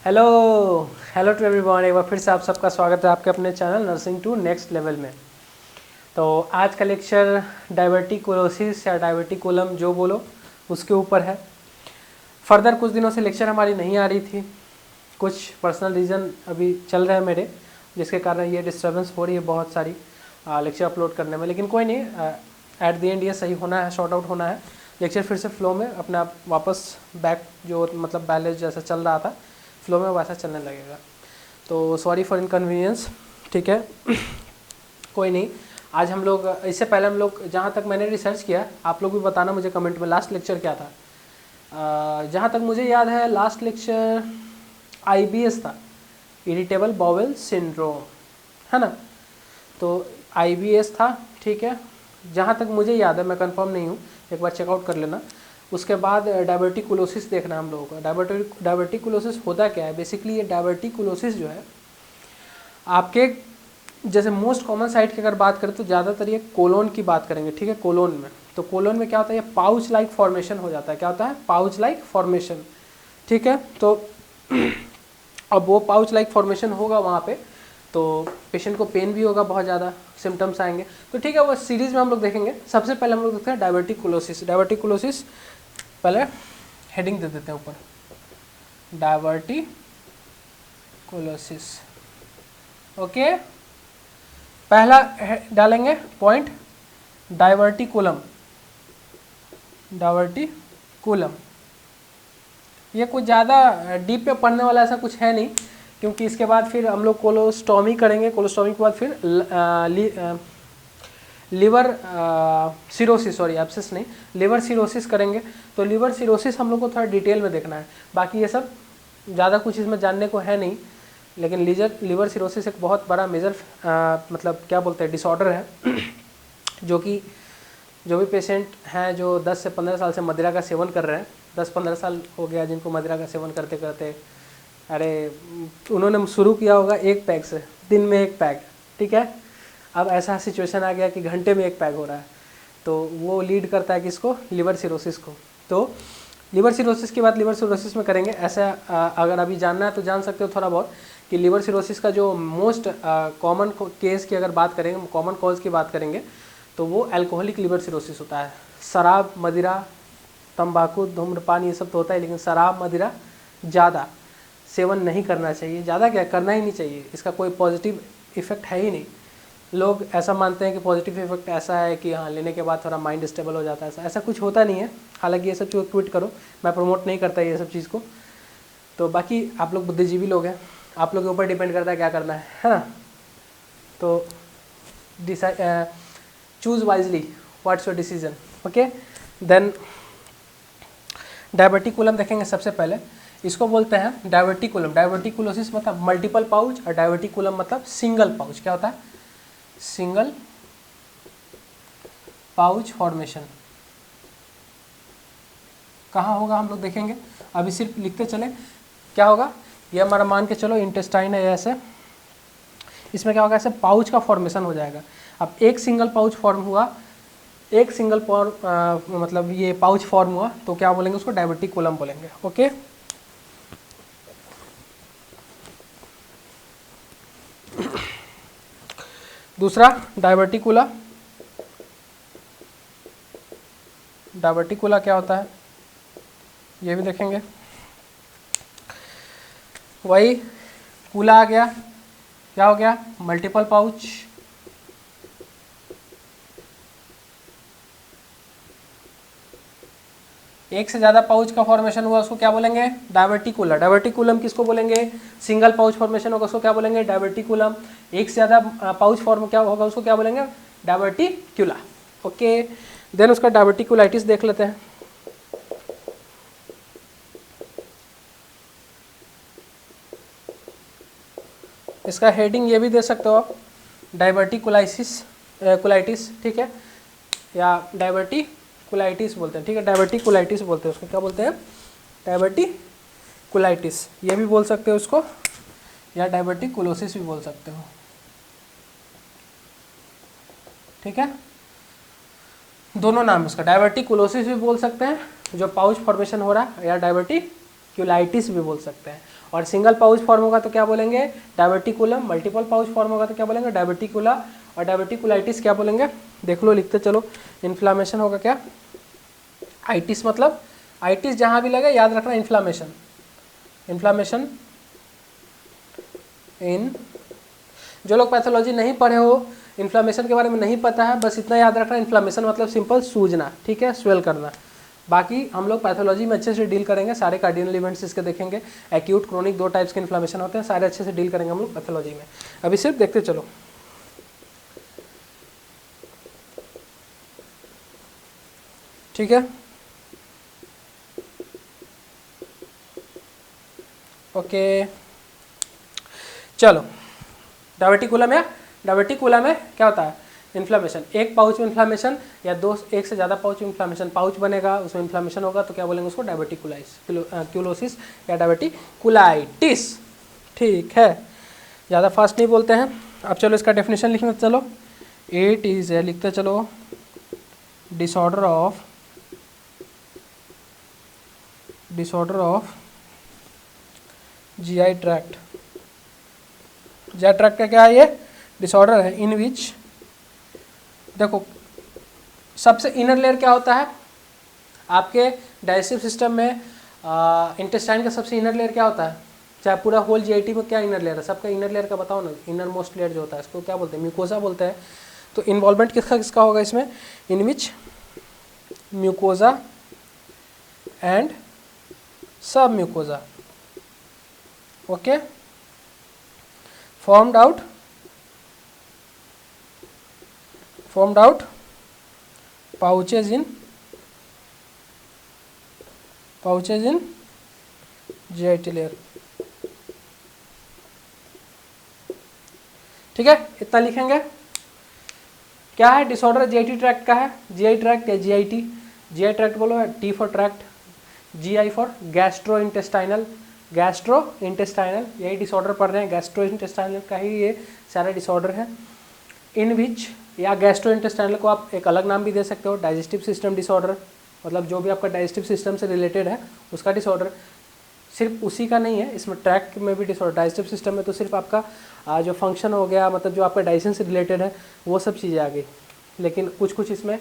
Hello hello to everyone, एक बार फिर से आप सबका स्वागत है आपके अपने channel nursing to next level में। तो आज का लेक्चर डायवर्टिकुलोसिस या डायवर्टिकुलम जो बोलो उसके ऊपर है। फर्दर कुछ दिनों से लेक्चर हमारी नहीं आ रही थी, कुछ पर्सनल रीज़न अभी चल रहे हैं मेरे, जिसके कारण ये डिस्टर्बेंस हो रही है बहुत सारी लेक्चर अपलोड करने में। लेकिन कोई नहीं, एट द एंड ये सही होना है, शॉर्ट आउट होना है। लेक्चर फिर से फ्लो में अपने आप वापस बैक जो मतलब बैलेंस जैसा चल रहा था फ्लो में वैसा चलने लगेगा। तो सॉरी फॉर इनकन्वीनियंस, ठीक है। कोई नहीं, आज हम लोग इससे पहले हम लोग जहाँ तक मैंने रिसर्च किया, आप लोग भी बताना मुझे कमेंट में लास्ट लेक्चर क्या था। जहाँ तक मुझे याद है लास्ट लेक्चर IBS था, इरिटेबल बाउल सिंड्रोम, है ना। तो IBS था, ठीक है, जहाँ तक मुझे याद है, मैं कंफर्म नहीं हूँ, एक बार चेकआउट कर लेना। उसके बाद डायवर्टिकुलोसिस देखना है हम लोगों का। डायवर्टिकुलोसिस होता क्या है बेसिकली? ये डायवर्टिकुलोसिस जो है आपके जैसे मोस्ट कॉमन साइट की अगर बात करें तो ज़्यादातर ये कोलोन की बात करेंगे, ठीक है। कोलोन में, तो कोलोन में क्या होता है, ये पाउच लाइक फॉर्मेशन हो जाता है। क्या होता है? पाउच लाइक फॉर्मेशन, ठीक है। तो अब वो पाउच लाइक फॉर्मेशन होगा वहाँ पे, तो पेशेंट को पेन भी होगा, बहुत ज़्यादा सिम्टम्स आएंगे। तो ठीक है, वो सीरीज़ में हम लोग देखेंगे। सबसे पहले हम लोग देखते हैं डायवर्टिकुलोसिस। डायवर्टिकुलोसिस पहले हेडिंग दे देते हैं ऊपर, डायवर्टिकुलोसिस, ओके। पहला डालेंगे पॉइंट डायवर्टिकुलम। डायवर्टिकुलम ये कुछ ज़्यादा डीप पे पढ़ने वाला ऐसा कुछ है नहीं, क्योंकि इसके बाद फिर हम लोग कोलोस्टॉमी करेंगे। कोलोस्टॉमी के बाद फिर लिवर सिरोसिस, सॉरी एब्सेस नहीं, लिवर सिरोसिस करेंगे। तो लिवर सिरोसिस हम लोग को थोड़ा डिटेल में देखना है। बाकी ये सब ज़्यादा कुछ इसमें जानने को है नहीं, लेकिन लिवर सिरोसिस एक बहुत बड़ा मेजर मतलब क्या बोलते हैं डिसऑर्डर है, जो कि जो भी पेशेंट हैं जो 10 से 15 साल से मदिरा का सेवन कर रहे हैं, 10-15 साल हो गया जिनको मदिरा का सेवन करते करते, अरे उन्होंने शुरू किया होगा 1 पैक से, दिन में 1 पैक, ठीक है। अब ऐसा सिचुएशन आ गया कि घंटे में 1 पैक हो रहा है, तो वो लीड करता है किसको? लिवर सिरोसिस को। तो लिवर सिरोसिस की बात लिवर सिरोसिस में करेंगे। ऐसा अगर अभी जानना है तो जान सकते हो थोड़ा बहुत कि लिवर सिरोसिस का जो मोस्ट कॉमन केस की अगर बात करेंगे, कॉमन कॉज की बात करेंगे, तो वो अल्कोहलिक लिवर सिरोसिस होता है। शराब, मदिरा, तंबाकू, धूम्रपान ये सब तो होता है, लेकिन शराब, मदिरा ज़्यादा सेवन नहीं करना चाहिए। ज़्यादा क्या, करना ही नहीं चाहिए। इसका कोई पॉजिटिव इफेक्ट है ही नहीं। लोग ऐसा मानते हैं कि पॉजिटिव इफेक्ट ऐसा है कि हाँ लेने के बाद थोड़ा माइंड स्टेबल हो जाता है, ऐसा कुछ होता नहीं है। हालांकि ये सब चीज़ क्विट करो, मैं प्रमोट नहीं करता ये सब चीज़ को। तो बाकी आप लोग बुद्धिजीवी लोग हैं, आप लोग के ऊपर डिपेंड करता है क्या करना है ना। तो choose wisely, what's your decision, okay. Then diverticulum देखेंगे सबसे पहले। इसको बोलते हैं डायवर्टिकुलम। डायवर्टिकुलोसिस मतलब मल्टीपल पाउच, और डायवर्टिकुलम मतलब सिंगल पाउच। क्या होता है? Single pouch formation. कहाँ होगा हम लोग देखेंगे, अभी सिर्फ लिखते चले। क्या होगा? ये हमारा मान के चलो इंटेस्टाइन है ऐसे, इसमें क्या होगा, ऐसे पाउच का फॉर्मेशन हो जाएगा। अब एक सिंगल पाउच फॉर्म हुआ, एक सिंगल मतलब ये पाउच फॉर्म हुआ, तो क्या बोलेंगे उसको? डायवर्टिकुलम बोलेंगे, ओके। दूसरा डायवर्टिकुला। डायवर्टिकुला क्या होता है ये भी देखेंगे। वही कूला आ गया, क्या हो गया? Multiple pouch. एक से ज़्यादा पाउच का फॉर्मेशन हुआ उसको क्या बोलेंगे? डायवर्टिकुलर। डायवर्टिकुलम किसको बोलेंगे? सिंगल पाउच फॉर्मेशन होगा उसको क्या बोलेंगे? डायवर्टिकुलम। एक से ज़्यादा पाउच फॉर्म क्या होगा उसको क्या बोलेंगे? Diverticula, okay. देन उसका डायवर्टिकुलाइटिस देख लेते हैं। इसका हेडिंग ये भी दे सकते हो आप, डायवर्टिकुलाइसिस कुलाइटिस, ठीक है, या डायवर्टिकुलाइटिस बोलते हैं, ठीक है। डायवर्टिकुलाइटिस बोलते हैं उसको, क्या बोलते हैं? डायवर्टिकुलाइटिस, ये भी बोल सकते हो उसको, या डायवर्टिकुलोसिस भी बोल सकते हो, ठीक है। दोनों नाम इसका, डायवर्टिकुलोसिस भी बोल सकते हैं जो पाउच फॉर्मेशन हो रहा है, या डायवर्टिकुलाइटिस भी बोल सकते हैं। और सिंगल पाउच फॉर्म होगा तो क्या बोलेंगे, डायवर्टिकुलम। मल्टीपल पाउच फॉर्म होगा तो क्या बोलेंगे, डायवर्टिकुला। और डायवर्टिकुलाइटिस क्या बोलेंगे, देख लो लिखते चलो। इन्फ्लामेशन होगा क्या, आइटिस, मतलब आइटिस जहाँ भी लगे याद रखना इन्फ्लामेशन। इन्फ्लामेशन इन, जो लोग पैथोलॉजी नहीं पढ़े हो, इन्फ्लामेशन के बारे में नहीं पता है, बस इतना याद रखना, इन्फ्लामेशन मतलब सिंपल सूजना, ठीक है, स्वेल करना। बाकी हम लोग पैथोलॉजी में अच्छे से डील करेंगे, सारे कार्डिनल इवेंट्स इसके देखेंगे। एक्यूट क्रोनिक 2 टाइप्स के इन्फ्लामेशन होते हैं, सारे अच्छे से डील करेंगे हम लोग पैथोलॉजी में। अभी सिर्फ देखते चलो। ठीक है, ओके चलो। डायवर्टिकुलम या डायवर्टिकुला में क्या होता है, इन्फ्लामेशन। एक पाउच में इन्फ्लामेशन या एक से ज़्यादा पाउच में इन्फ्लामेशन, पाउच बनेगा उसमें इन्फ्लामेशन होगा तो क्या बोलेंगे उसको, डायवर्टिकुलोसिस या डायवर्टिकुलाइटिस। ठीक है, ज़्यादा फास्ट नहीं बोलते हैं। अब चलो इसका डेफिनेशन लिखना चलो। इट इज़ है, लिखते चलो, disorder of GI tract. GI tract का क्या है, ये डिसऑर्डर है इन विच, देखो सबसे इनर लेयर क्या होता है आपके डाइजेस्टिव सिस्टम में, इंटेस्टाइन का सबसे इनर लेयर क्या होता है, चाहे पूरा होल जीआईटी में क्या इनर लेयर है, सबका इनर लेयर का बताओ ना, इनर मोस्ट लेयर जो होता है इसको क्या बोलते हैं, म्यूकोसा बोलते हैं। तो इन्वॉल्वमेंट किसका किसका होगा इसमें, इन विच म्यूकोसा एंड सब mucosa, okay, formed out pouches in GIT layer। ठीक है, इतना लिखेंगे। क्या है डिसऑर्डर, जीआईटी ट्रैक्ट का है, जीआई ट्रैक्ट या जीआईटी, जीआई ट्रैक्ट बोलो, T for tract, GI for gastro intestinal, यही डिसऑर्डर पढ़ रहे हैं, गैस्ट्रो इंटेस्टाइनल का ही ये सारा डिसऑर्डर है। इन विच या गैस्ट्रो इंटेस्टाइनल को आप एक अलग नाम भी दे सकते हो, डाइजेस्टिव सिस्टम डिसऑर्डर, मतलब जो भी आपका डाइजेस्टिव सिस्टम से रिलेटेड है उसका डिसऑर्डर। सिर्फ उसी का नहीं है, इसमें ट्रैक्ट में भी डिसऑर्डर, डाइजेस्टिव सिस्टम में तो सिर्फ आपका जो फंक्शन हो गया, मतलब जो आपका डाइजेशन से रिलेटेड है वो सब चीज़ें आ गई, लेकिन कुछ इसमें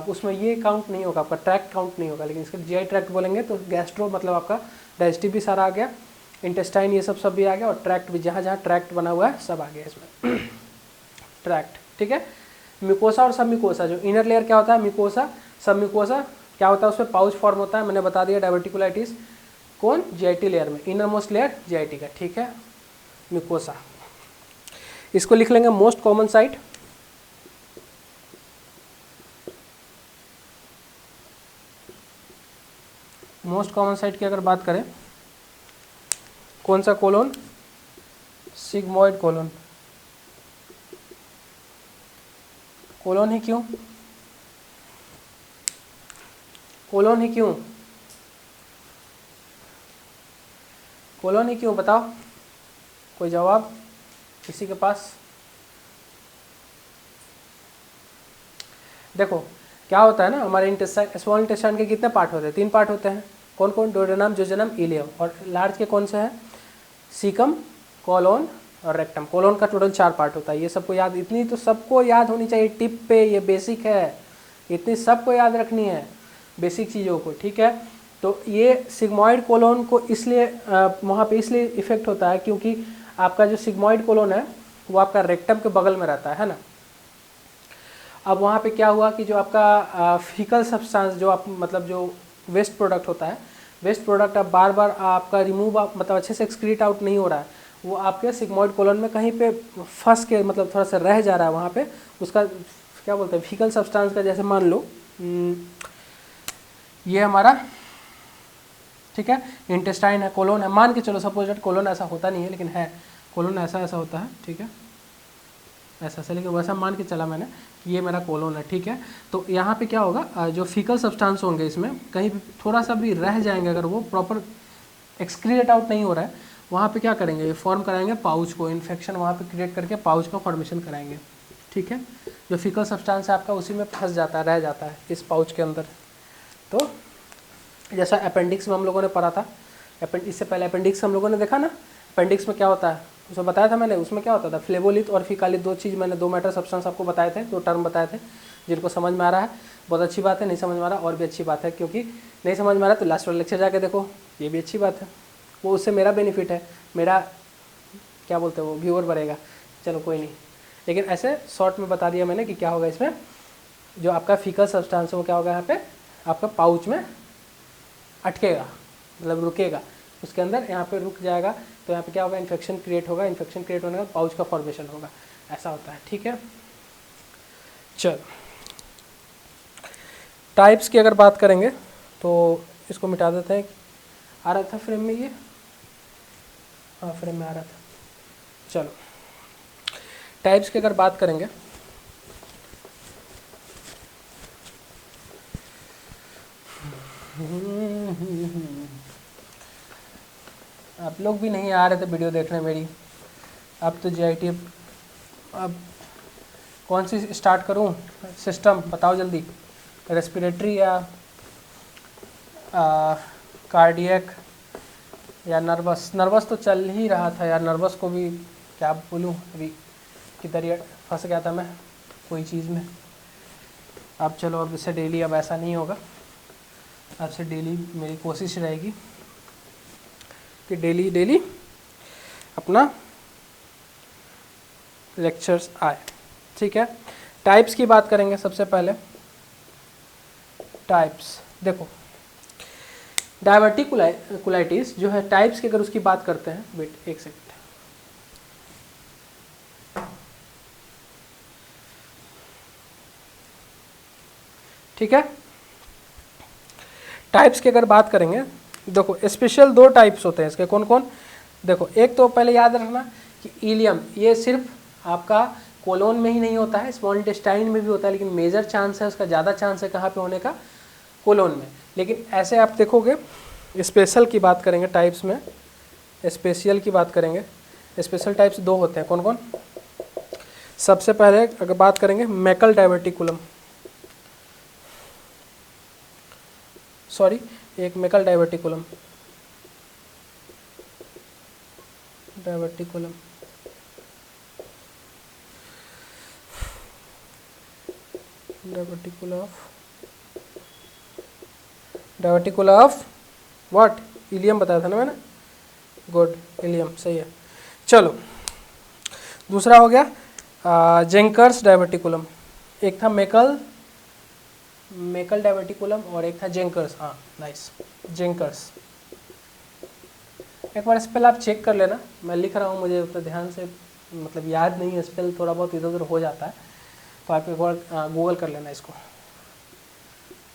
उसमें ये काउंट नहीं होगा, आपका ट्रैक्ट काउंट नहीं होगा। लेकिन इसका जीआई ट्रैक्ट बोलेंगे तो गैस्ट्रो मतलब आपका डाइजेस्टिव भी सारा आ गया, इंटेस्टाइन ये सब भी आ गया, और ट्रैक्ट भी जहाँ जहाँ ट्रैक्ट बना हुआ है सब आ गया इसमें ट्रैक्ट। ठीक है, म्यूकोसा और सब म्यूकोसा, जो इनर लेयर क्या होता है म्यूकोसा, सब म्यूकोसा क्या होता है उसमें पाउच फॉर्म होता है, मैंने बता दिया डायवर्टिकुलाइटिस कौन, जीआईटी लेयर में, इनर मोस्ट लेयर जीआईटी का। ठीक है, म्यूकोसा, इसको लिख लेंगे most common site, most common site की अगर बात करें, कौन सा कोलोन, सिग्मोइड कोलोन। कोलोन ही क्यों, कोलोन ही क्यों, कोलोन ही क्यों, बताओ कोई जवाब किसी के पास। देखो क्या होता है ना, हमारे इंटेस्टाइन, स्मॉल इंटेस्टाइन के कितने पार्ट होते हैं, 3 पार्ट होते हैं, कौन कौन, डोडेनम, जोजेनम, इलियम, और लार्ज के कौन से हैं, सीकम, कोलोन और रेक्टम। कोलोन का टोटल 4 पार्ट होता है, ये सबको याद, इतनी तो सबको याद होनी चाहिए टिप पे, ये बेसिक है, इतनी सबको याद रखनी है बेसिक चीज़ों को। ठीक है, तो ये सिग्मॉइड कोलोन को इसलिए वहाँ पे इसलिए इफेक्ट होता है क्योंकि आपका जो सिग्मॉइड कोलोन है वो आपका रेक्टम के बगल में रहता है ना। अब वहाँ पे क्या हुआ कि जो आपका फीकल सब्सटेंस, जो आप मतलब जो वेस्ट प्रोडक्ट होता है, वेस्ट प्रोडक्ट अब बार बार आपका रिमूव मतलब अच्छे से एक्सक्रीट आउट नहीं हो रहा है, वो आपके सिग्मॉइड कोलन में कहीं पे फंस के मतलब थोड़ा सा रह जा रहा है, वहाँ पे उसका क्या बोलते हैं फीकल सब्सटेंस का, जैसे मान लो ये हमारा, ठीक है, इंटेस्टाइन है, कोलोन है, मान के चलो सपोज दैट कोलोन ऐसा होता नहीं है लेकिन है, कोलोन ऐसा ऐसा होता है, ठीक है, ऐसा ऐसा, लेकिन वैसा मान के चला मैंने कि ये मेरा कोलोन है। ठीक है, तो यहाँ पे क्या होगा, जो फीकल सब्सटेंस होंगे इसमें कहीं भी थोड़ा सा भी रह जाएंगे, अगर वो प्रॉपर एक्सक्रीट आउट नहीं हो रहा है, वहाँ पे क्या करेंगे, ये फॉर्म कराएंगे पाउच को, इन्फेक्शन वहाँ पे क्रिएट करके पाउच का फॉर्मेशन कराएंगे। ठीक है, जो फीकल सब्सटेंस है आपका उसी में फंस जाता है, रह जाता है इस पाउच के अंदर। तो जैसा अपेंडिक्स में हम लोगों ने पढ़ा था, इससे पहले अपेंडिक्स हम लोगों ने देखा ना, अपेंडिक्स में क्या होता है उसमें बताया था मैंने, उसमें क्या होता था फ्लेवोलिथ और फिकालिथ, दो चीज़ मैंने, दो मैटर सब्सटेंस आपको बताए थे, दो टर्म बताए थे। जिनको समझ में आ रहा है बहुत अच्छी बात है, नहीं समझ में आ रहा और भी अच्छी बात है, क्योंकि नहीं समझ में आ रहा तो लास्ट वाला लेक्चर जाके देखो, ये भी अच्छी बात है, वो उससे मेरा बेनिफिट है, मेरा क्या बोलते हैं वो व्यूअर बढ़ेगा। चलो कोई नहीं, लेकिन ऐसे शॉर्ट में बता दिया मैंने कि क्या होगा इसमें, जो आपका फीकल सब्सटेंस है वो क्या होगा यहाँ पे आपका पाउच में अटकेगा, मतलब रुकेगा उसके अंदर, यहाँ पे रुक जाएगा तो यहाँ पे क्या होगा, इन्फेक्शन क्रिएट होगा, इन्फेक्शन क्रिएट होने का पाउच का फॉर्मेशन होगा, ऐसा होता है। ठीक है, चल टाइप्स की अगर बात करेंगे तो इसको मिटा देते हैं। आ रहा था फ्रेम में ये, हाँ फ्रेम में आ रहा था। चलो टाइप्स की अगर बात करेंगे आप लोग भी नहीं आ रहे थे वीडियो देखने मेरी, अब तो जीआईटी, अब कौन सी स्टार्ट करूं सिस्टम बताओ जल्दी, रेस्पिरेटरी या कार्डियक या नर्वस। नर्वस तो चल ही रहा था यार, नर्वस को भी क्या बोलूं, अभी किधर ही फंस गया था मैं कोई चीज़ में। अब चलो अब इससे डेली अब ऐसा नहीं होगा, अब से डेली मेरी कोशिश रहेगी कि डेली डेली अपना लेक्चर्स आए। ठीक है, टाइप्स की बात करेंगे सबसे पहले। टाइप्स देखो, डायवर्टिकुलाइटिस जो है टाइप्स की अगर उसकी बात करते हैं, वेट एक सेकंड, ठीक है, टाइप्स की अगर बात करेंगे, देखो स्पेशल दो टाइप्स होते हैं इसके, कौन कौन, देखो एक तो पहले याद रखना कि इलियम ये सिर्फ आपका कोलोन में ही नहीं होता है, स्मॉल इंटेस्टाइन में भी होता है, लेकिन मेजर चांस है उसका, ज़्यादा चांस है कहाँ पे होने का, कोलोन में। लेकिन ऐसे आप देखोगे स्पेशल की बात करेंगे टाइप्स में, स्पेशियल की बात करेंगे, स्पेशल टाइप्स दो होते हैं, कौन कौन, सबसे पहले अगर बात करेंगे मैकल डायवर्टिकुलम, सॉरी एक Meckel diverticulum, diverticulum diverticule of what, ileum बताया था ना मैंने, गुड इलियम सही है। चलो दूसरा हो गया जेंकर्स डायवर्टिकुलम, एक था मैकल डायवर्टिकुलम और एक था जेंकर्स, हाँ नाइस जेंकर्स। एक बार स्पेल आप चेक कर लेना, मैं लिख रहा हूँ मुझे उतना ध्यान से मतलब याद नहीं है, स्पेल थोड़ा बहुत इधर उधर हो जाता है, तो आप एक बार गूगल कर लेना इसको,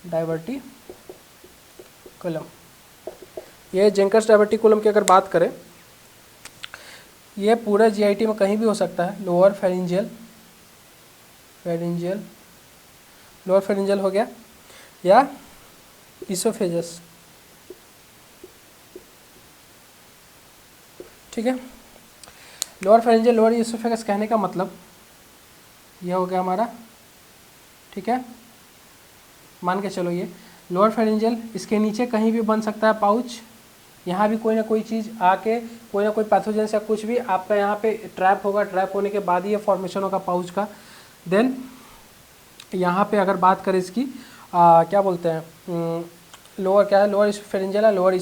डायवर्टिकुलम। ये जेंकर्स डायवर्टिकुलम की अगर बात करें, ये पूरे जीआईटी में कहीं भी हो सकता है, लोअर फेरिंजियल लोअर फेरिंजियल हो गया या इसोफेजस, ठीक है। लोअर फेरिंजियल लोअर इसोफेगस कहने का मतलब यह हो गया हमारा, ठीक है, मान के चलो ये लोअर फेरिंजियल, इसके नीचे कहीं भी बन सकता है पाउच, यहाँ भी कोई ना कोई चीज़ आके कोई ना कोई पैथोजेंस या कुछ भी आपका यहाँ पे ट्रैप होगा, ट्रैप होने के बाद ही ये फॉर्मेशन होगा पाउच का। देन यहाँ पे अगर बात करें इसकी क्या बोलते हैं, लोअर क्या है, लोअर फेरिंजियल है, लोअर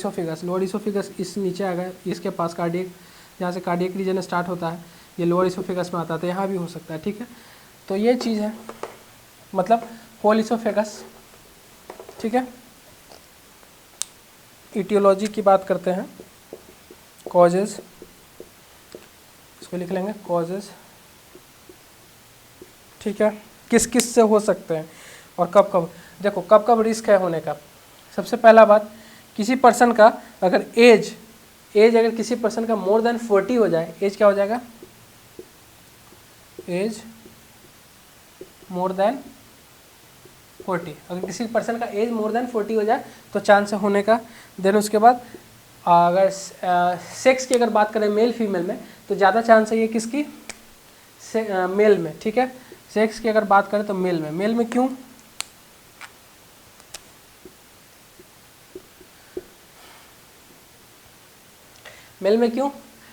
इसोफिगस इस नीचे आ गया, इसके पास कार्डियक, जहाँ से कार्डियक रीजन स्टार्ट होता है ये लोअर इसोफिगस में आता है, तो यहाँ भी हो सकता है, ठीक है। तो ये चीज़ है, मतलब होल इसोफेगस, ठीक है। इटियोलॉजी की बात करते हैं, कॉजेज, इसको लिख लेंगे कॉजेज, ठीक है, किस किस से हो सकते हैं और कब कब। देखो कब कब रिस्क है होने का, सबसे पहला बात, किसी पर्सन का अगर एज अगर किसी पर्सन का मोर देन 40 हो जाए, एज क्या हो जाएगा, एज मोर देन 40, अगर किसी पर्सन का एज मोर देन 40 हो जाए तो चांस है होने का। देन उसके बाद अगर सेक्स की अगर बात करें मेल फीमेल में, तो ज़्यादा चांस है ये किसकी, मेल में, ठीक है। सेक्स की अगर बात करें तो मेल में क्यों, मेल में क्यों?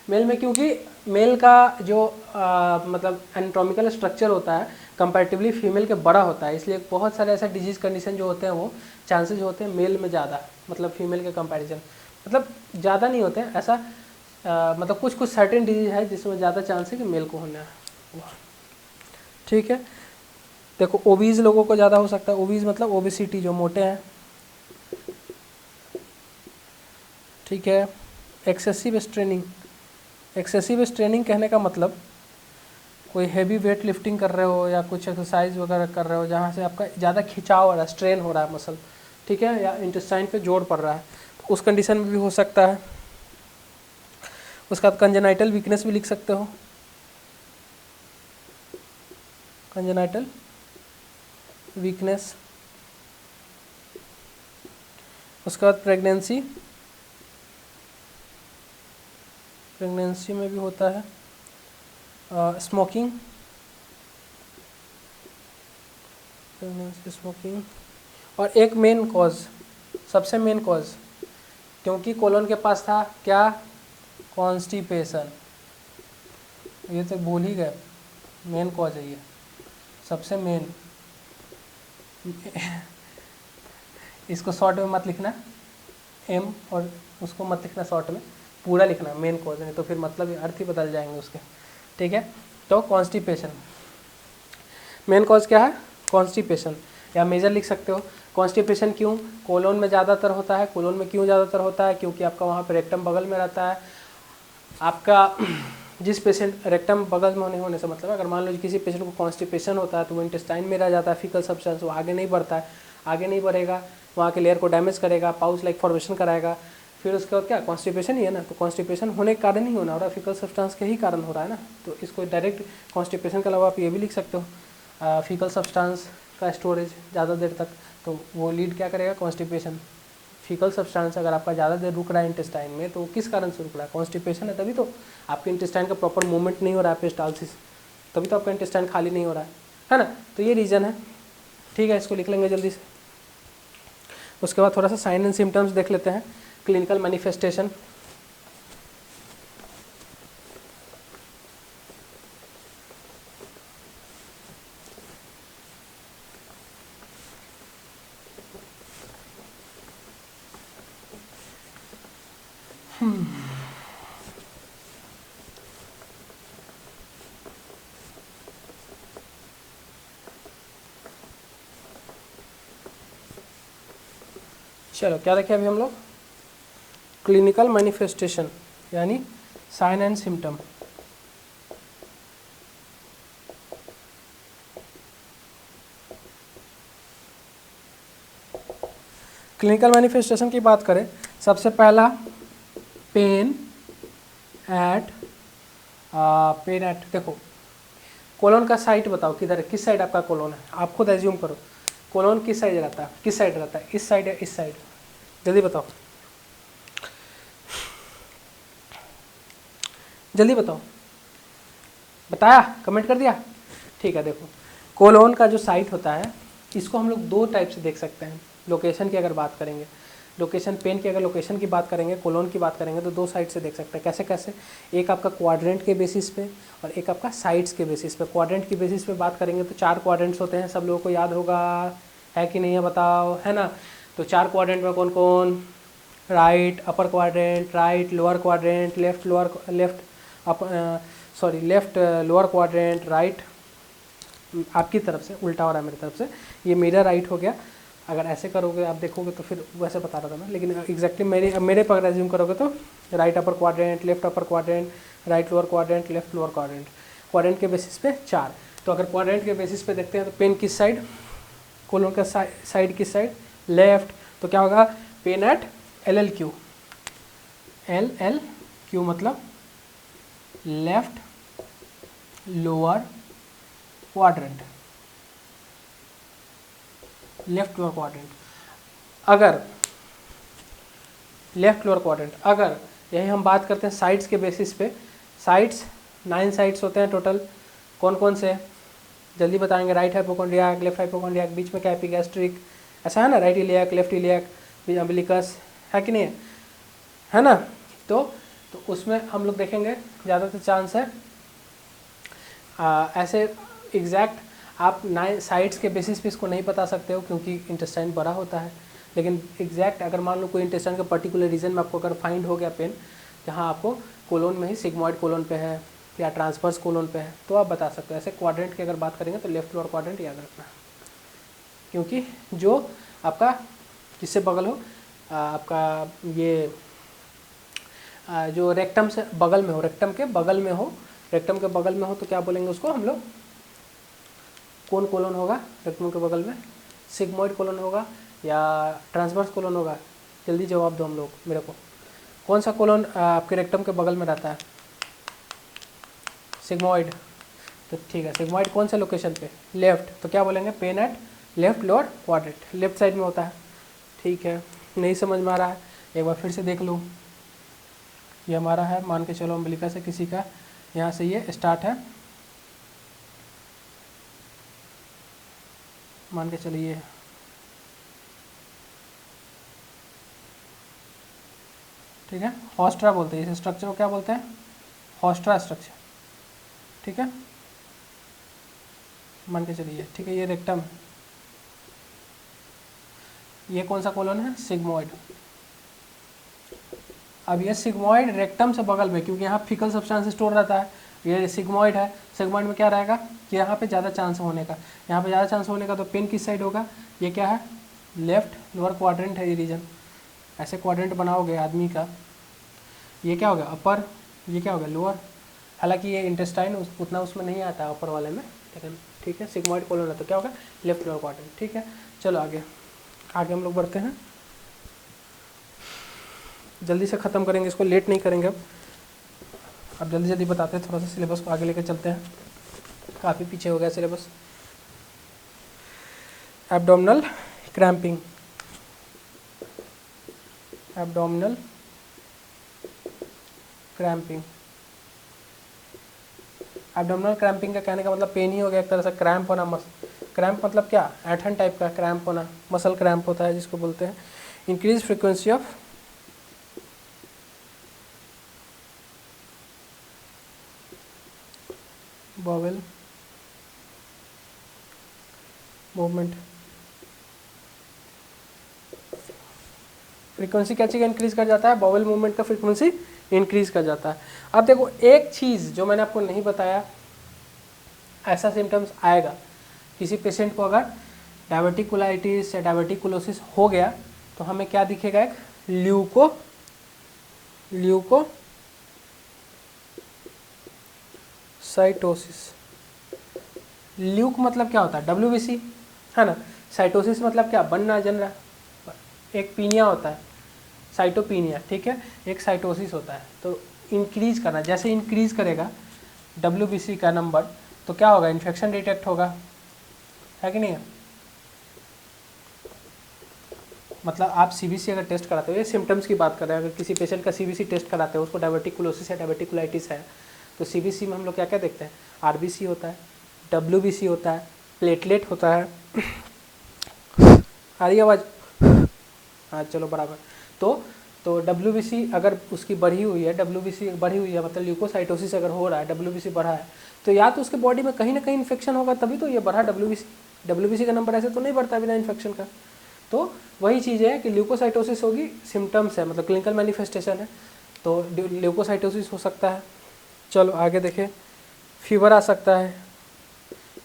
मेल में क्योंकि मेल का जो मतलब एनाटॉमिकल स्ट्रक्चर होता है कंपैरेटिवली फीमेल के बड़ा होता है, इसलिए बहुत सारे ऐसे डिजीज़ कंडीशन जो होते हैं वो चांसेस होते हैं मेल में ज़्यादा, मतलब फीमेल के कंपैरिजन, मतलब ज़्यादा नहीं होते हैं ऐसा, मतलब कुछ कुछ सर्टेन डिजीज है जिसमें ज़्यादा चांस है कि मेल को होना है। ठीक है, देखो ओबीज लोगों को ज़्यादा हो सकता है, ओबीज मतलब ओबेसिटी, जो मोटे हैं। ठीक है, एक्सेसिव स्ट्रेनिंग, एक्सेसिव स्ट्रेनिंग कहने का मतलब कोई हैवी वेट लिफ्टिंग कर रहे हो या कुछ एक्सरसाइज वगैरह कर रहे हो जहाँ से आपका ज़्यादा खिंचाव हो रहा है, स्ट्रेन हो रहा है मसल, ठीक है, या इंटेस्टाइन पे जोर पड़ रहा है, तो उस कंडीशन में भी हो सकता है। उसका कंजेनाइटल वीकनेस भी लिख सकते हो, कंजेनाइटल वीकनेस। उसके बाद प्रेगनेंसी, प्रेगनेंसी में भी होता है। स्मोकिंग, प्रेगनेंसी, स्मोकिंग, और एक मेन कॉज, सबसे मेन कॉज, क्योंकि कोलोन के पास था क्या, कॉन्स्टिपेशन, ये तो भूल ही गए, मेन कॉज है ये, सबसे मेन। इसको शॉर्ट में मत लिखना एम, और उसको मत लिखना शॉर्ट में, पूरा लिखना मेन कॉज, नहीं तो फिर मतलब अर्थ ही बदल जाएंगे उसके। ठीक है, तो कॉन्स्टिपेशन मेन कॉज क्या है, कॉन्स्टिपेशन, या मेजर लिख सकते हो। कॉन्स्टिपेशन क्यों कोलोन में ज़्यादातर होता है, कोलोन में क्यों ज़्यादातर होता है, क्योंकि आपका वहाँ पर रेक्टम बगल में रहता है। आपका जिस पेशेंट रेक्टम बगल में होने से मतलब अगर मान लो किसी पेशेंट को कॉन्स्टिपेशन होता है तो वो इंटेस्टाइन में रह जाता है, फीकल सब्सटेंस, वो आगे नहीं बढ़ता है, आगे नहीं बढ़ेगा, वहाँ के लेयर को डैमेज करेगा, पाउच लाइक फॉर्मेशन कराएगा, फिर उसके बाद क्या, कॉन्स्टिपेशन ही है ना, तो कॉन्स्टिपेशन होने के कारण ही होना हो रहा है, फीकल सब्सटेंस के ही कारण हो रहा है ना, तो इसको डायरेक्ट कॉन्स्टिपेशन के अलावा आप ये भी लिख सकते हो, फीकल सब्सटेंस का स्टोरेज ज़्यादा देर तक, तो वो लीड क्या करेगा, कॉन्स्टिपेशन। फीकल सब्सटेंस अगर आपका ज़्यादा देर रुक रहा है इंटेस्टाइन में तो किस कारण से रुक रहा है, कॉन्स्टिपेशन है, तभी तो आपके इंटेस्टाइन का प्रॉपर मूवमेंट नहीं हो रहा है, पेरिस्टाल्सिस, तभी तो आपका इंटेस्टाइन खाली नहीं हो रहा है ना, तो ये रीज़न है। ठीक है, इसको लिख लेंगे जल्दी से। उसके बाद थोड़ा सा साइन एंड सिम्टम्स देख लेते हैं, क्लिनिकल मैनिफेस्टेशन। चलो क्या देखें अभी हम लोग, क्लिनिकल मैनिफेस्टेशन यानी sign and symptom. Clinical manifestation की बात करें, सबसे पहला पेन एट देखो कोलोन का साइड बताओ किधर है, किस साइड आपका कोलोन है, आप खुद एज्यूम करो कोलोन किस साइड रहता है, किस साइड रहता है, इस साइड या इस साइड, जल्दी बताओ, जल्दी बताओ, बताया, कमेंट कर दिया। ठीक है, देखो कोलोन का जो साइट होता है इसको हम लोग दो टाइप से देख सकते हैं। लोकेशन की अगर बात करेंगे, लोकेशन पेन की अगर लोकेशन की बात करेंगे, कोलोन की बात करेंगे तो दो साइड से देख सकते हैं। कैसे कैसे, एक आपका क्वाड्रेंट के बेसिस पे और एक आपका साइड्स के बेसिस पे। क्वाड्रेंट की बेसिस पे बात करेंगे तो 4 क्वाड्रेंट्स होते हैं, सब लोगों को याद होगा, है कि नहीं है बताओ, है ना। तो 4 क्वाड्रेंट में कौन कौन, right upper quadrant, right lower quadrant, left lower quadrant, right आपकी तरफ से उल्टा हो रहा है मेरी तरफ से, ये मेरा राइट हो गया। अगर ऐसे करोगे आप देखोगे तो फिर वैसे बता रहा था मैं, लेकिन एग्जैक्टली मेरे पर एज्यूम करोगे तो right upper quadrant, left upper quadrant, right lower quadrant, left lower quadrant, quadrant के बेसिस पे 4। तो अगर क्वाड्रेंट के बेसिस पे देखते हैं तो पेन किस साइड, कोलोन का साइड किस साइड, लेफ्ट, तो क्या होगा, पेन एट LLQ, LLQ मतलब left lower quadrant, left lower quadrant. अगर लेफ्ट लोअर क्वाड्रेंट, अगर यही हम बात करते हैं साइड्स के बेसिस पे, साइड्स 9 साइड्स होते हैं टोटल, कौन कौन से जल्दी बताएंगे, राइट हाइपोकॉन्ड्रियाक, लेफ्ट हाइपोकॉन्ड्रियाक, बीच में क्या एपिगैस्ट्रिक, ऐसा है ना, right iliac, left iliac, umbilicus, है कि नहीं है ना। तो तो उसमें हम लोग देखेंगे ज़्यादातर चांस है ऐसे एग्जैक्ट आप 9 साइट्स के बेसिस पे इसको नहीं बता सकते हो क्योंकि इंटेस्टाइन बड़ा होता है, लेकिन एग्जैक्ट अगर मान लो कोई इंटेस्टाइन का पर्टिकुलर रीजन में आपको अगर फाइंड हो गया पेन जहाँ आपको कोलोन में ही सिग्मॉइड कोलोन पे है या ट्रांसवर्स कोलोन पे है तो आप बता सकते हो। ऐसे क्वाड्रेंट की अगर बात करेंगे तो लेफ्ट लोअर क्वाड्रेंट याद रखना, क्योंकि जो आपका जिससे बगल हो आपका ये जो रेक्टम से बगल में हो, रेक्टम के बगल में हो, रेक्टम के बगल में हो तो क्या बोलेंगे उसको हम लोग, कौन कोलोन होगा रेक्टम के बगल में, सिग्मॉइड कोलोन होगा या ट्रांसवर्स कोलोन होगा? जल्दी जवाब दो हम लोग मेरे को, कौन सा कोलोन आपके रेक्टम के बगल में रहता है? सिग्मॉइड। तो ठीक है, सिग्मॉइड कौन से लोकेशन पे? लेफ्ट। तो क्या बोलेंगे? Pen eight left lower quadrant, left side में होता है। ठीक है, नहीं समझ में आ रहा है एक बार फिर से देख लो। ये हमारा है, मान के चलो अम्बिलिकस है किसी का, यहाँ से ये स्टार्ट है, मान के चलिए ठीक है, हॉस्ट्रा बोलते हैं इस स्ट्रक्चर को, क्या बोलते हैं? हॉस्ट्रा स्ट्रक्चर। ठीक है, मान के चलिए। ठीक है, ये रेक्टम, ये कौन सा कोलोन है? सिग्मॉइड। अब ये सिग्मॉइड रेक्टम से बगल में, क्योंकि यहाँ फिकल सब्सटेंस स्टोर रहता है, ये सिग्मॉइड है, सिग्मॉइड में क्या रहेगा कि यहाँ पे ज़्यादा चांस होने का, यहाँ पे ज़्यादा चांस होने का, तो पेन किस साइड होगा? ये क्या है? लेफ्ट लोअर क्वाड्रेंट है ये रीजन। ऐसे क्वाड्रेंट बनाओगे आदमी का, ये क्या होगा? अपर, ये क्या होगा? लोअर। हालांकि ये इंटेस्टाइन उतना उसमें नहीं आता अपर वाले में, लेकिन ठीक है, सिग्मॉइड कोलोन है तो क्या होगा? Left lower quadrant. ठीक है, चलो आगे आगे हम लोग बढ़ते हैं, जल्दी से ख़त्म करेंगे इसको, लेट नहीं करेंगे अब जल्दी जल्दी बताते हैं, थोड़ा सा सिलेबस को आगे लेकर चलते हैं, काफ़ी पीछे हो गया syllabus. Abdominal cramping, abdominal cramping, abdominal cramping का कहने का मतलब पेन ही हो गया एक तरह से, क्रैम्प होना। क्रैम्प मतलब क्या? ऐठन टाइप का क्रैम्प होना, मसल क्रैम्प होता है जिसको बोलते हैं। Increase frequency of bowel movement, frequency क्या चीज़ इंक्रीज कर जाता है? बॉवेल मूवमेंट का फ्रीक्वेंसी इंक्रीज कर जाता है। अब देखो एक चीज़ जो मैंने आपको नहीं बताया, ऐसा सिम्टम्स आएगा किसी पेशेंट को अगर डायवर्टिकुलाइटिस या डायवर्टिकुलोसिस हो गया तो हमें क्या दिखेगा? एक ल्यूकोसाइटोसिस। ल्यूक मतलब क्या होता है? WBC है ना। साइटोसिस मतलब क्या? बनना जनना। एक पीनिया होता है, साइटोपीनिया, ठीक है, एक साइटोसिस होता है। तो इंक्रीज करना, जैसे इंक्रीज करेगा WBC का नंबर तो क्या होगा? इन्फेक्शन डिटेक्ट होगा, है कि नहीं है? मतलब आप CBC अगर टेस्ट कराते हो, ये सिम्टम्स की बात कर रहे हैं, अगर किसी पेशेंट का CBC टेस्ट कराते हो, उसको डायवर्टिकुलोसिस या डायवर्टिकुलाइटिस है, तो CBC में हम लोग क्या क्या देखते हैं? RBC होता है, WBC होता है, प्लेटलेट होता है। आ रही आवाज़? हाँ चलो बराबर। तो WBC अगर उसकी बढ़ी हुई है, WBC बढ़ी हुई है मतलब ल्यूकोसाइटोसिस अगर हो रहा है, WBC बढ़ा है, तो या तो उसके बॉडी में कहीं ना कहीं इन्फेक्शन होगा, तभी तो ये बढ़ा WBC का नंबर ऐसे तो नहीं बढ़ता बिना इन्फेक्शन का। तो वही चीज़ है कि ल्यूकोसाइटोसिस होगी, सिम्टम्स है मतलब क्लिनिकल मैनिफेस्टेशन है, तो ल्यूकोसाइटोसिस हो सकता है। चलो आगे देखें, फीवर आ सकता है,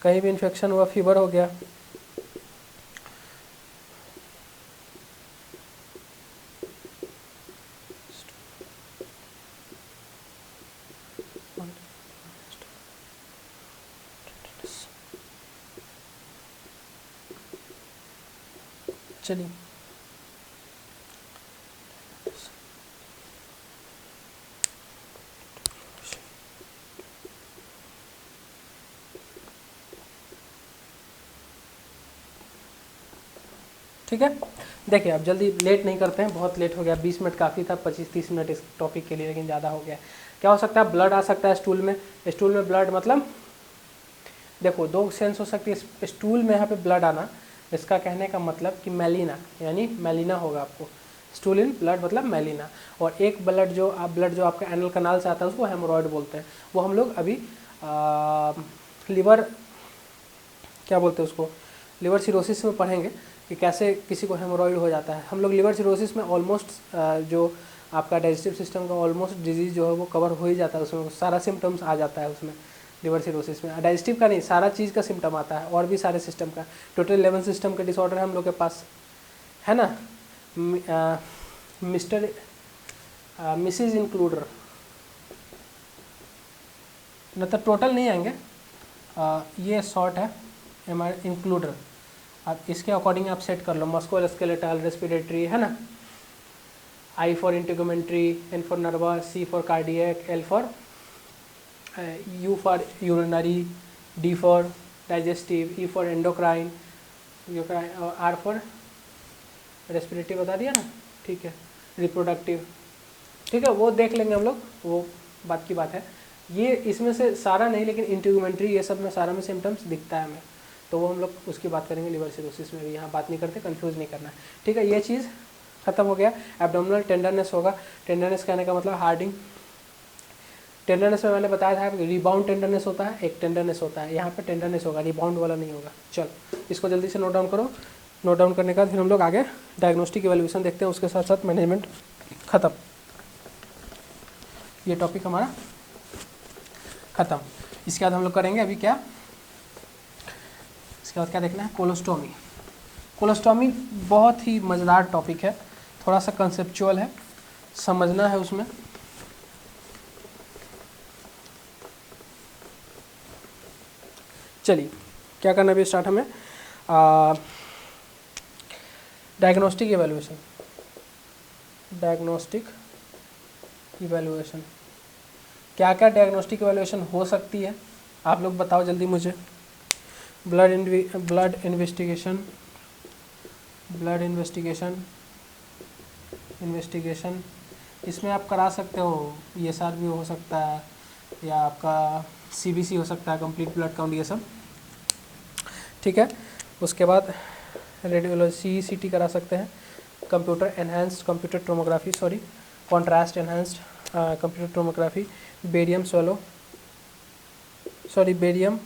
कहीं भी इन्फेक्शन हुआ, फीवर हो गया। चलिए ठीक है, देखिए अब जल्दी लेट नहीं करते हैं, बहुत लेट हो गया, 20 मिनट काफ़ी था, 25-30 मिनट इस टॉपिक के लिए, लेकिन ज़्यादा हो गया। क्या हो सकता है? ब्लड आ सकता है स्टूल में। स्टूल में ब्लड मतलब देखो दो सेंस हो सकती है स्टूल में, यहाँ पे ब्लड आना, इसका कहने का मतलब कि मेलिना, यानी मेलिना होगा आपको। स्टूल इन ब्लड मतलब मेलिना, और एक ब्लड जो आपका एनल कनाल से आता है उसको हेमोरॉयड बोलते हैं। वो हम लोग अभी लिवर क्या बोलते हैं उसको, लिवर सिरोसिस में पढ़ेंगे कि कैसे किसी को हेमोरॉयड हो जाता है। हम लोग लिवर सिरोसिस में ऑलमोस्ट जो आपका डाइजेस्टिव सिस्टम का ऑलमोस्ट डिजीज़ जो है वो कवर हो ही जाता है, उसमें सारा सिम्टम्स आ जाता है उसमें। लिवर सिरोसिस में डाइजेस्टिव का नहीं, सारा चीज़ का सिम्टम आता है, और भी सारे सिस्टम का, टोटल 11 सिस्टम के डिसऑर्डर है हम लोग के पास, है ना। मिस्टर मिसिज इंक्लूडर, मतलब टोटल नहीं आएंगे, ये शॉर्ट है हमारे इंक्लूडर। आप इसके अकॉर्डिंग आप सेट कर लो, मस्कुलोस्केलेटल, रेस्पिरेटरी, है ना। I for integumentary, N for nervous, C for cardiac, L for U for urinary, D for digestive, E for endocrine, और R फॉर रेस्पिरेटरी बता दिया ना, ठीक है, रिप्रोडक्टिव, ठीक है, वो देख लेंगे हम लोग, वो बात की बात है। ये इसमें से सारा नहीं, लेकिन इंटीगुमेंट्री ये सब में सारा में सिम्टम्स दिखता है हमें, तो वो हम लोग उसकी बात करेंगे लिवर सिरोसिस में भी, यहाँ बात नहीं करते, कंफ्यूज नहीं करना है, ठीक है। ये चीज़ खत्म हो गया। एब्डोमिनल टेंडरनेस होगा, टेंडरनेस कहने का मतलब हार्डिंग। टेंडरनेस में मैंने बताया था रिबाउंड टेंडरनेस होता है, एक टेंडरनेस होता है, यहाँ पे टेंडरनेस होगा, रिबाउंड वाला नहीं होगा। चल इसको जल्दी से नोट डाउन करो। नोट डाउन करने के बाद फिर हम लोग आगे डायग्नोस्टिक इवैल्यूएशन देखते हैं, उसके साथ साथ मैनेजमेंट खत्म। ये टॉपिक हमारा खत्म। इसके बाद हम लोग करेंगे अभी क्या, इसके बाद क्या देखना है, कोलोस्टोमी। कोलोस्टोमी बहुत ही मज़ेदार टॉपिक है, थोड़ा सा कंसेप्चुअल है, समझना है उसमें। चलिए क्या करना है, स्टार्ट हमें डायग्नोस्टिक इवैल्यूएशन। डायग्नोस्टिक इवैल्यूएशन, क्या क्या डायग्नोस्टिक इवैल्यूएशन हो सकती है, आप लोग बताओ जल्दी मुझे। ब्लड इन्वेस्टिगेशन, ब्लड इन्वेस्टिगेशन इसमें आप करा सकते हो, ESR भी हो सकता है, या आपका CBC हो सकता है, कंप्लीट ब्लड काउंट, ये सब, ठीक है। उसके बाद रेडियोलॉजी CT करा सकते हैं, computer enhanced computer tomography, sorry contrast enhanced computer tomography, barium solo, sorry barium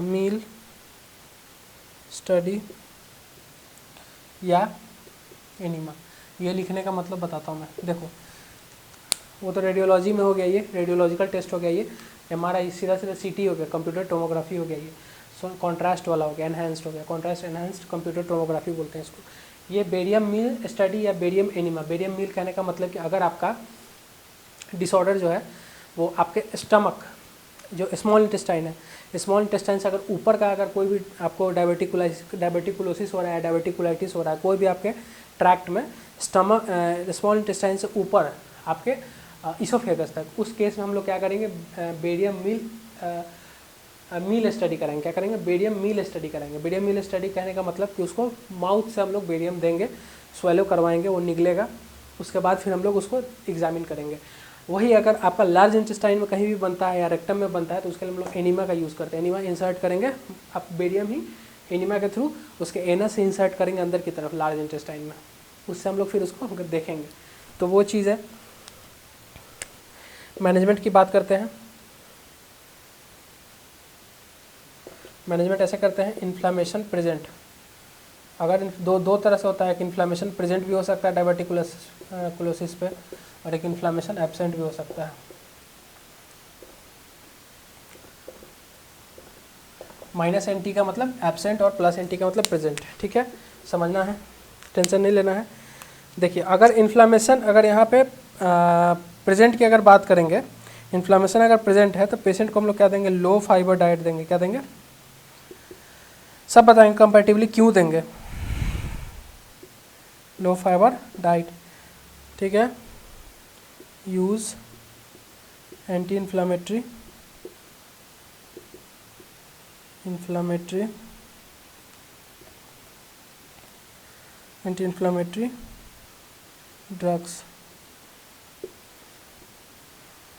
meal study या एनीमा। ये लिखने का मतलब बताता हूँ मैं, देखो वो तो रेडियोलॉजी में हो गया, ये रेडियोलॉजिकल टेस्ट हो गया, ये MRI सीधा सीधा CT हो गया, कंप्यूटर टोमोग्राफी हो गया, ये कॉन्ट्रास्ट वाला हो गया, एनहांस्ड हो गया, कॉन्ट्रास्ट एनहांस्ड कंप्यूटर टोमोग्राफी बोलते हैं इसको। ये बेरियम मील स्टडी या बेरियम एनीमा। बेरियम मील कहने का मतलब कि अगर आपका डिसऑर्डर जो है वो आपके स्टमक, जो स्मॉल इंटेस्टाइन है, स्मॉल इंटेस्टाइन से अगर ऊपर का अगर कोई भी आपको डायबिटिकुलोसिस हो रहा है, डायबिटिकुलाइटिस हो रहा है, कोई भी आपके ट्रैक्ट में स्टमक स्मॉल इंटेस्टाइन से ऊपर आपके इसोफेगस तक, उस केस में हम लोग क्या करेंगे, बेरियम मील स्टडी कराएंगे। क्या करेंगे, बेरियम मील स्टडी कराएंगे। बेरियम मील स्टडी कहने का मतलब कि उसको माउथ से हम लोग बेरियम देंगे, स्वेलो करवाएंगे, वो निकलेगा, उसके बाद फिर हम लोग उसको एग्जामिन करेंगे। वही अगर आपका लार्ज इंटेस्टाइन में कहीं भी बनता है या रेक्टम में बनता है तो उसके लिए हम लोग एनीमा का यूज़ करते हैं। एनीमा इंसर्ट करेंगे, आप बेरियम ही एनीमा के थ्रू उसके एनस से इंसर्ट करेंगे अंदर की तरफ लार्ज इंटेस्टाइन में, उससे हम लोग फिर उसको देखेंगे। तो वो चीज़ है। मैनेजमेंट की बात करते हैं। मैनेजमेंट ऐसे करते हैं, इन्फ्लामेशन प्रेजेंट, अगर दो तरह से होता है, एक इन्फ्लामेशन प्रेजेंट भी हो सकता है डायबिटिकुलोसिस पे, और एक इन्फ्लामेशन एब्सेंट भी हो सकता है। -NT का मतलब एब्सेंट और +NT का मतलब प्रेजेंट, ठीक है, समझना है, टेंशन नहीं लेना है। देखिए अगर इन्फ्लामेशन, अगर यहाँ पे प्रेजेंट की अगर बात करेंगे, इन्फ्लामेशन अगर प्रेजेंट है तो पेशेंट को हम लोग क्या देंगे, लो फाइबर डाइट देंगे। क्या देंगे, सब बताएंगे कंपैरेटिवली क्यों देंगे, लो फाइबर डाइट, ठीक है। Use anti inflammatory drugs.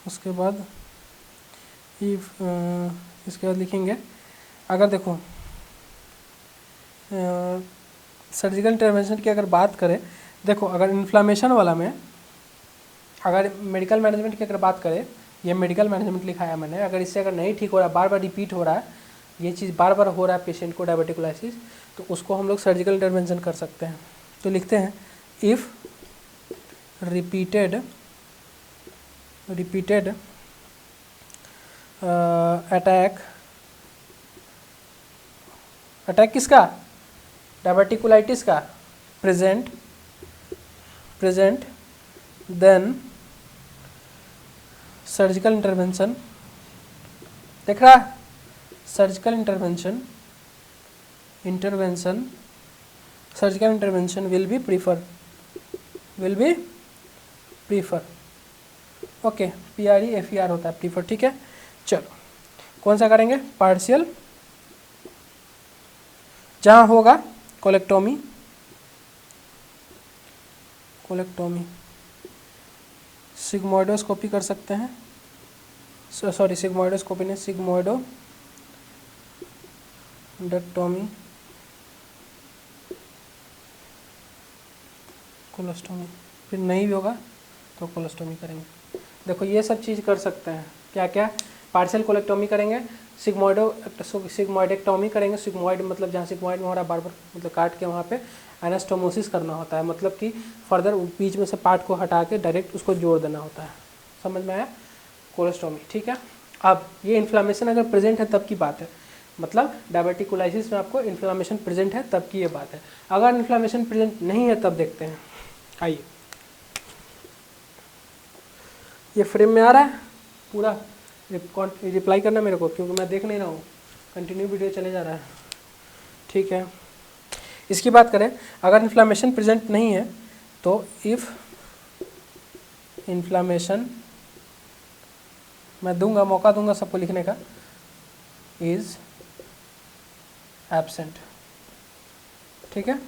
उसके बाद इसके बाद लिखेंगे, अगर देखो सर्जिकल इंटरवेंशन की अगर बात करें, देखो अगर इन्फ्लामेशन वाला में, अगर मेडिकल मैनेजमेंट की अगर बात करें, ये मेडिकल मैनेजमेंट लिखा है मैंने, अगर इससे अगर नहीं ठीक हो रहा है, बार बार रिपीट हो रहा है, ये चीज़ बार बार हो रहा है पेशेंट को डायबिटिकुलाइसिस, तो उसको हम लोग सर्जिकल इंटरवेंशन कर सकते हैं। तो लिखते हैं इफ़ रिपीटेड अटैक किसका, डायबिटिकुलाइटिस का प्रेजेंट देन सर्जिकल इंटरवेंशन, देख रहा है, surgical intervention surgical intervention will be prefer, okay, PREFER होता है प्रीफर, ठीक है। चलो कौन सा करेंगे, पार्शियल, जहाँ होगा कोलेक्टोमी, सिग्मोइडोस्कोपी कर सकते हैं, सॉरी सिग्मोइडोस्कोपी नहीं, सिग्मोइडोडक्टोमी, कोलोस्टोमी, फिर नहीं भी होगा तो कोलोस्टोमी करेंगे। देखो ये सब चीज़ कर सकते हैं, क्या क्या, पार्शियल कोलेक्टोमी करेंगे, सिग्मोइडेक्टोमी करेंगे, सिग्मोइड मतलब जहाँ सिग्मोइड में हो रहा है बार बार मतलब काट के वहाँ पे एनास्टोमोसिस करना होता है, मतलब कि फर्दर बीच में से पार्ट को हटा के डायरेक्ट उसको जोड़ देना होता है, समझ में आया, कोलोस्टोमी, ठीक है। अब ये इन्फ्लामेशन अगर प्रेजेंट है तब की बात है, मतलब डायबिटिकुलाइसिस में आपको इन्फ्लामेशन प्रेजेंट है तब की ये बात है। अगर इन्फ्लामेशन प्रेजेंट नहीं है तब देखते हैं, आइए, ये फ्रेम में आ रहा है पूरा, रिप्लाई करना मेरे को, क्योंकि मैं देख नहीं रहा हूँ, कंटिन्यू वीडियो चले जा रहा है, ठीक है। इसकी बात करें, अगर इन्फ्लामेशन प्रेजेंट नहीं है तो इफ़ इन्फ्लामेशन, मैं दूंगा, मौका दूंगा सबको लिखने का, इज एब्सेंट, ठीक है,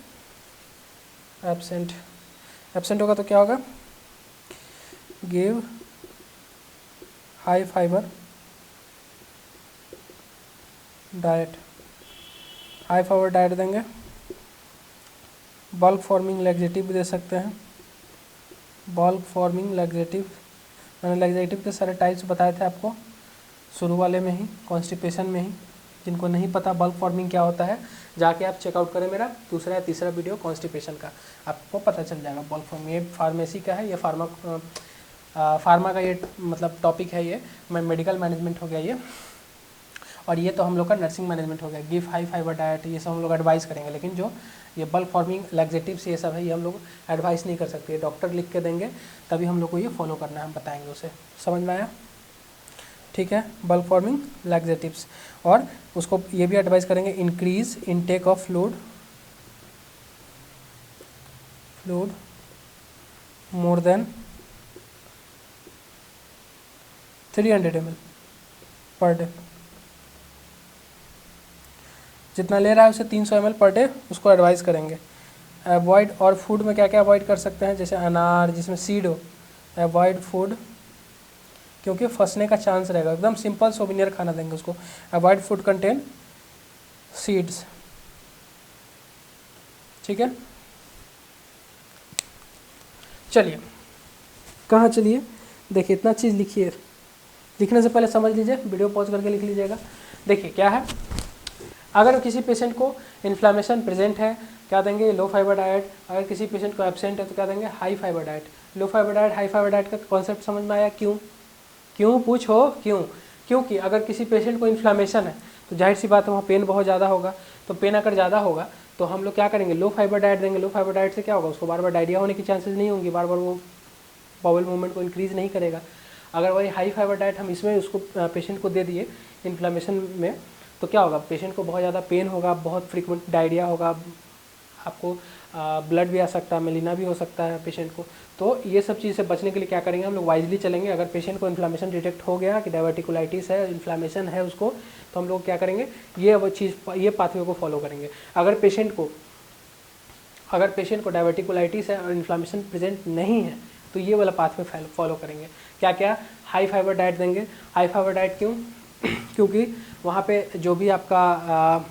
एब्सेंट होगा तो क्या होगा, give high fibre diet, high fibre diet देंगे, बल्क फॉर्मिंग लैक्सेटिव भी दे सकते हैं, बल्क फॉर्मिंग लैक्सेटिव, मैंने लैक्सेटिव के सारे टाइप्स बताए थे आपको शुरू वाले में ही, कॉन्स्टिपेशन में ही, जिनको नहीं पता बल्क फॉर्मिंग क्या होता है जाके आप चेकआउट करें मेरा दूसरा या तीसरा वीडियो कॉन्स्टिपेशन का, आपको पता चल जाएगा बल्क फॉर्मिंग। ये फार्मेसी का है, ये फार्मा का ये मतलब टॉपिक है, ये मेडिकल मैनेजमेंट हो गया ये, और ये तो हम लोग का नर्सिंग मैनेजमेंट हो गया, गिव हाई फाइबर डाइट, ये सब हम लोग एडवाइस करेंगे, लेकिन जो ये बल्क फॉर्मिंग लैक्सेटिव्स ये सब है ये हम लोग एडवाइस नहीं कर सकते, डॉक्टर लिख के देंगे तभी हम लोग को ये फॉलो करना है, हम बताएंगे उसे, समझ में आया, ठीक है। बल्क फॉर्मिंग लैक्सेटिव्स, और उसको ये भी एडवाइस करेंगे, increase intake of fluid more than 300 ml per day, जितना ले रहा है उसे 300 ml पर डे उसको एडवाइस करेंगे। अवॉइड, और फूड में क्या क्या अवॉइड कर सकते हैं, जैसे अनार जिसमें सीड हो, अवॉइड फूड क्योंकि फंसने का चांस रहेगा, एकदम सिंपल सोविनियर खाना देंगे उसको, अवॉइड फूड कंटेन सीड्स, ठीक है। चलिए कहाँ चलिए, देखिए इतना चीज़ लिखिए, लिखने से पहले समझ लीजिए, वीडियो पॉज करके लिख लीजिएगा। देखिए क्या है, अगर किसी पेशेंट को इन्फ्लामेशन प्रेजेंट है क्या देंगे, लो फाइबर डाइट, अगर किसी पेशेंट को एब्सेंट है तो क्या देंगे, high fibre diet. Low fibre diet high fibre diet का कॉन्सेप्ट समझ में आया, क्यों पूछो, क्योंकि अगर किसी पेशेंट को इन्फ्लामेशन है तो जाहिर सी बात है वहाँ पेन बहुत ज़्यादा होगा, तो पेन अगर ज़्यादा होगा तो हम लोग क्या करेंगे, लो फाइबर डाइट देंगे। लो फाइबर डाइट से क्या होगा, उसको बार बार डायरिया होने की चांसेस नहीं होंगी, बार बार वो बाउल मूवमेंट को इंक्रीज़ नहीं करेगा। अगर वही हाई फाइबर डाइट हम इसमें उसको पेशेंट को दे दिए इन्फ्लामेशन में, तो क्या होगा, पेशेंट को बहुत ज़्यादा पेन होगा, बहुत फ्रीक्वेंट डायरिया होगा, आपको ब्लड भी आ सकता है, मेलिना भी हो सकता है पेशेंट को। तो ये सब चीज़ से बचने के लिए क्या करेंगे, हम लोग वाइजली चलेंगे। अगर पेशेंट को इन्फ्लामेशन डिटेक्ट हो गया कि डायबिटिकुलाइटिस है, इन्फ्लामेशन है उसको, तो हम लोग क्या करेंगे, ये पाथवे को फॉलो करेंगे। अगर पेशेंट को डायबिटिकुलाइटिस है और इन्फ्लामेशन प्रेजेंट नहीं है तो ये वाला पाथवे फॉलो करेंगे। क्या क्या, हाई फाइबर डाइट देंगे। हाई फाइबर डाइट क्यों, क्योंकि वहाँ पे जो भी आपका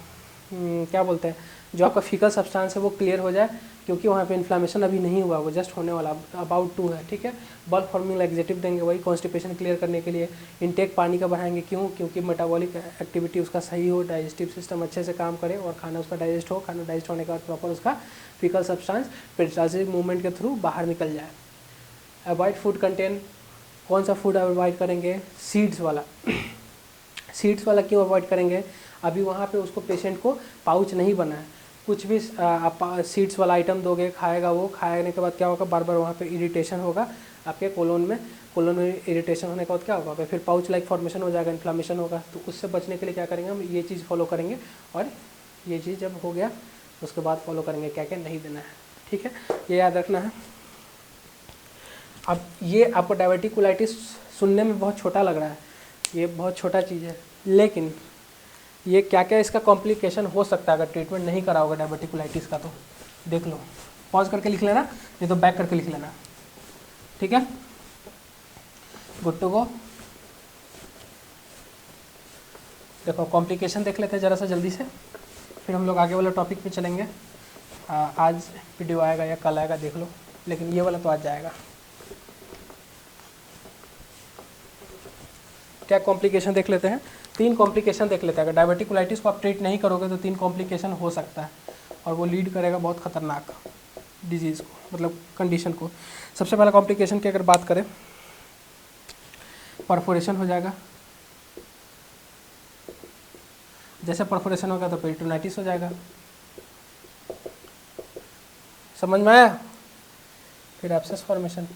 क्या बोलते हैं जो आपका फीकल सब्सटेंस है वो क्लियर हो जाए, क्योंकि वहाँ पे इन्फ्लामेशन अभी नहीं हुआ, वो जस्ट होने वाला, अबाउट टू है, ठीक है। बल्क फॉर्मिंग लैक्सेटिव देंगे वही कॉन्स्टिपेशन क्लियर करने के लिए। इनटेक पानी का बढ़ाएंगे, क्यों? क्योंकि मेटाबॉलिक एक्टिविटी उसका सही हो, डाइजेस्टिव सिस्टम अच्छे से काम करे और खाना उसका डाइजेस्ट हो, खाना डाइजेस्ट होने के बाद प्रॉपर उसका फीकल सब्सटेंस पेरिस्टाल्सिस मूवमेंट के थ्रू बाहर निकल जाए। अवॉइड फूड कंटेन, कौन सा फूड अवॉइड करेंगे? सीड्स वाला। सीड्स वाला क्यों अवॉइड करेंगे? अभी वहाँ पे उसको पेशेंट को पाउच नहीं बना है, कुछ भी आप सीड्स वाला आइटम दोगे, खाएगा, वो खाने के बाद क्या होगा, बार बार वहाँ पे इरिटेशन होगा आपके कोलोन में इरिटेशन होने के बाद क्या होगा, फिर पाउच लाइक फॉर्मेशन हो जाएगा, इन्फ्लामेशन होगा। तो उससे बचने के लिए क्या करेंगे हम, ये चीज़ फॉलो करेंगे, और ये चीज़ जब हो गया उसके बाद फॉलो करेंगे क्या क्या नहीं देना है, ठीक है, ये याद रखना है। अब ये आपको डायवर्टिकुलाइटिस सुनने में बहुत छोटा लग रहा है, ये बहुत छोटा चीज़ है, लेकिन ये क्या क्या इसका कॉम्प्लिकेशन हो सकता है अगर ट्रीटमेंट नहीं करा होगा डायवर्टिकुलाइटिस का, तो देख लो, पॉज करके लिख लेना, नहीं तो बैक करके लिख लेना, ठीक है। Good to go. देखो कॉम्प्लिकेशन देख लेते हैं ज़रा सा जल्दी से, फिर हम लोग आगे वाला टॉपिक पे चलेंगे। आज वीडियो आएगा या कल आएगा देख लो, लेकिन ये वाला तो आज जाएगा। क्या कॉम्प्लिकेशन देख लेते हैं, 3 कॉम्प्लिकेशन देख लेते हैं। अगर डायवर्टिकुलाइटिस को आप ट्रीट नहीं करोगे तो 3 कॉम्प्लिकेशन हो सकता है, और वो लीड करेगा बहुत खतरनाक डिजीज़ को, मतलब कंडीशन को। सबसे पहला कॉम्प्लिकेशन की अगर बात करें, परफोरेशन हो जाएगा। जैसे परफोरेशन होगा तो पेरिटोनाइटिस हो जाएगा, समझ में आया। फिर एब्सेस फॉर्मेशन,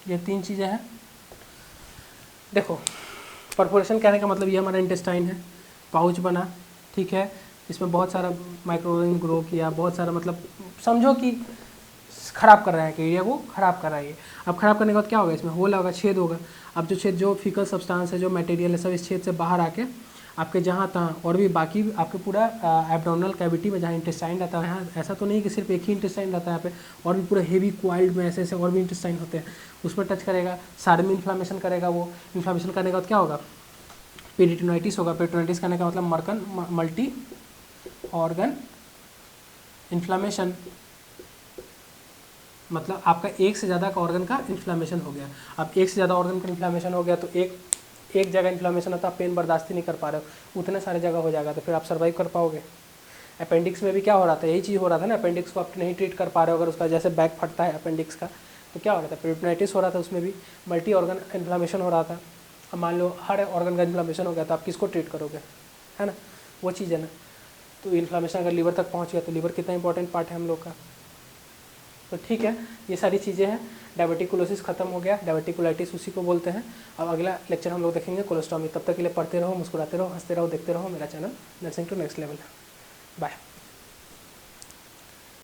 ये 3 चीज़ें हैं। देखो परफोरेशन कहने का मतलब ये हमारा इंटेस्टाइन है, पाउच बना, ठीक है, इसमें बहुत सारा माइक्रोऑर्गेनिज्म ग्रो किया, बहुत सारा, मतलब समझो कि ख़राब कर रहा है, कि एरिया को ख़राब कर रहा है ये। अब ख़राब करने के बाद क्या होगा, इसमें होल होगा, छेद होगा। अब जो छेद, जो फीकल सब्सटेंस है, जो मटेरियल है, सब इस छेद से बाहर आके आपके जहाँ तहाँ और भी बाकी आपके पूरा एब्डोमिनल कैविटी में जहाँ इंटेस्टाइन रहता है, यहाँ ऐसा तो नहीं कि सिर्फ एक ही इंटेस्टाइन रहता है यहाँ पे, और भी पूरा हेवी क्वाइल्ड में ऐसे और भी इंटेस्टाइन होते हैं, उसमें टच करेगा, सारे में इन्फ्लामेशन करेगा। वो इन्फ्लामेशन करने के बाद क्या होगा, पेरिटोनाइटिस होगा। पेरिटोनाइटिस करने का मतलब मल्टी ऑर्गन इन्फ्लामेशन, मतलब आपका एक से ज़्यादा का ऑर्गन का इन्फ्लामेशन हो गया। अब एक से ज़्यादा ऑर्गन का इन्फ्लामेशन हो गया तो एक जगह इन्फ्लामेशन होता है, आप पेन बर्दाश्त ही नहीं कर पा रहे हो, उतने सारे जगह हो जाएगा, तो फिर आप सर्वाइव कर पाओगे। अपेंडिक्स में भी क्या हो रहा था, यही चीज़ हो रहा था ना, अपेंडिक्स को आप नहीं ट्रीट कर पा रहे हो, अगर उसका जैसे बैक फटता है अपेंडिक्स का, तो क्या हो रहा था, पेरिटोनाइटिस हो रहा था, उसमें भी मल्टी ऑर्गन इन्फ्लामेशन हो रहा था। अब मान लो हर ऑर्गन का इन्फ्लामेशन हो गया तो आप किसको ट्रीट करोगे, है ना, वो चीज़ है ना। तो इन्फ्लामेशन अगर लीवर तक पहुँच गया तो लीवर कितना इंपॉर्टेंट पार्ट है हम लोग का। तो ठीक है, ये सारी चीज़ें हैं। डायवर्टिकुलोसिस खत्म हो गया, डायवर्टिकुलाइटिस उसी को बोलते हैं। अब अगला लेक्चर हम लोग देखेंगे कोलोस्टॉमी। तब तक के लिए पढ़ते रहो, मुस्कुराते रहो, हंसते रहो, देखते रहो मेरा channel nursing to next level. Bye.